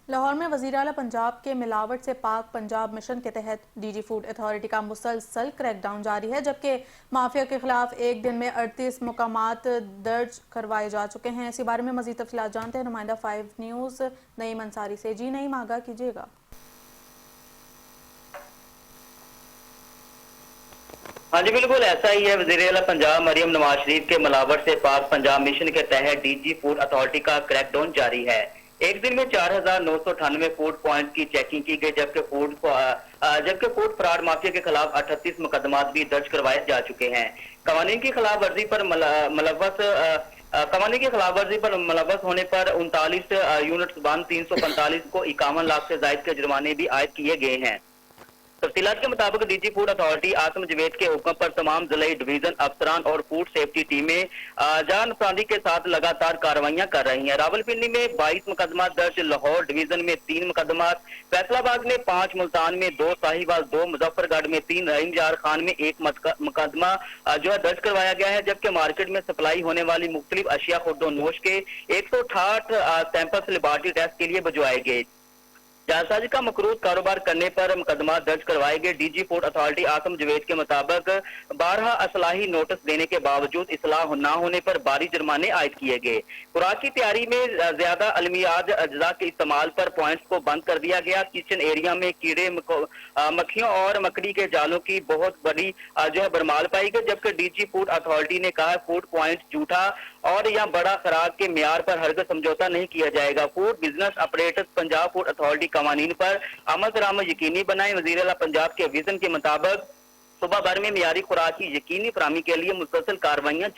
لاہور میں وزیر اعلیٰ پنجاب کے ملاوٹ سے پاک پنجاب مشن کے تحت ڈی جی فوڈ اتھارٹی کا مسلسل کریک ڈاؤن جاری ہے، جبکہ مافیا کے خلاف ایک دن میں 38 مقامات درج کروائے جا چکے ہیں۔ اسی بارے میں مزید تفصیلات جانتے ہیں نمائندہ 5 نیوز نعیم انصاری سے۔ جی نعیم، آگاہ کیجیے گا۔ ہاں جی بالکل ایسا ہی ہے۔ وزیر اعلیٰ پنجاب مریم نواز شریف کے ملاوٹ سے پاک پنجاب مشن کے تحت ڈی جی فوڈ اتھارٹی کا کریک ڈاؤن جاری ہے۔ ایک دن میں 4998 فوڈ پوائنٹ کی چیکنگ کی گئی، جبکہ فوڈ فراڈ مافیا کے خلاف 38 مقدمات بھی درج کروائے جا چکے ہیں۔ قوانین کی خلاف ورزی پر ملوث ہونے پر 39 یونٹس بند 345 کو 51 لاکھ سے زائد کے جرمانے بھی عائد کیے گئے ہیں۔ تفصیلات کے مطابق ڈی جی فوڈ اتھارٹی آسم جوید کے حکم پر تمام ضلعی ڈویژن افسران اور فوڈ سیفٹی ٹیمیں جان افزانی کے ساتھ لگاتار کارروائیاں کر رہی ہیں۔ راولپنڈی میں 22 مقدمات درج، لاہور ڈویژن میں 3 مقدمات، فیصل آباد میں 5، ملتان میں 2، ساہیوال 2، مظفر گڑھ میں 3، رحیم یار خان میں 1 مقدمہ درج کروایا گیا ہے، جبکہ مارکیٹ میں سپلائی ہونے والی مختلف اشیاء خورد و نوش کے 168 سیمپلز لیبارٹری ٹیسٹ کے لیے بھجوائے گئے۔ جعلسازی کا مقروض کاروبار کرنے پر مقدمات درج کروائے گئے۔ ڈی جی فوڈ اتھارٹی آسم جوید کے مطابق 12 اصلاحی نوٹس دینے کے باوجود اصلاح نہ ہونے پر بھاری جرمانے عائد کیے گئے۔ خوراک کی تیاری میں زیادہ المیات اجزاء کے استعمال پر پوائنٹس کو بند کر دیا گیا۔ کچن ایریا میں کیڑے مکھیوں اور مکڑی کے جالوں کی بہت بڑی برمال پائی گئی، جبکہ ڈی جی فوڈ اتھارٹی نے کہا فوڈ پوائنٹ جھوٹا اور یا بڑا خوراک کے معیار پر ہرگز سمجھوتا نہیں کیا جائے گا۔ Food business operators Punjab food authority قوانین پر عمل درآمد یقینی بنائیں۔ وزیر اعلیٰ پنجاب کے ویژن کے مطابق صوبہ بھر میں معیاری خوراک کی یقینی فراہمی کے لیے مسلسل کارروائیاں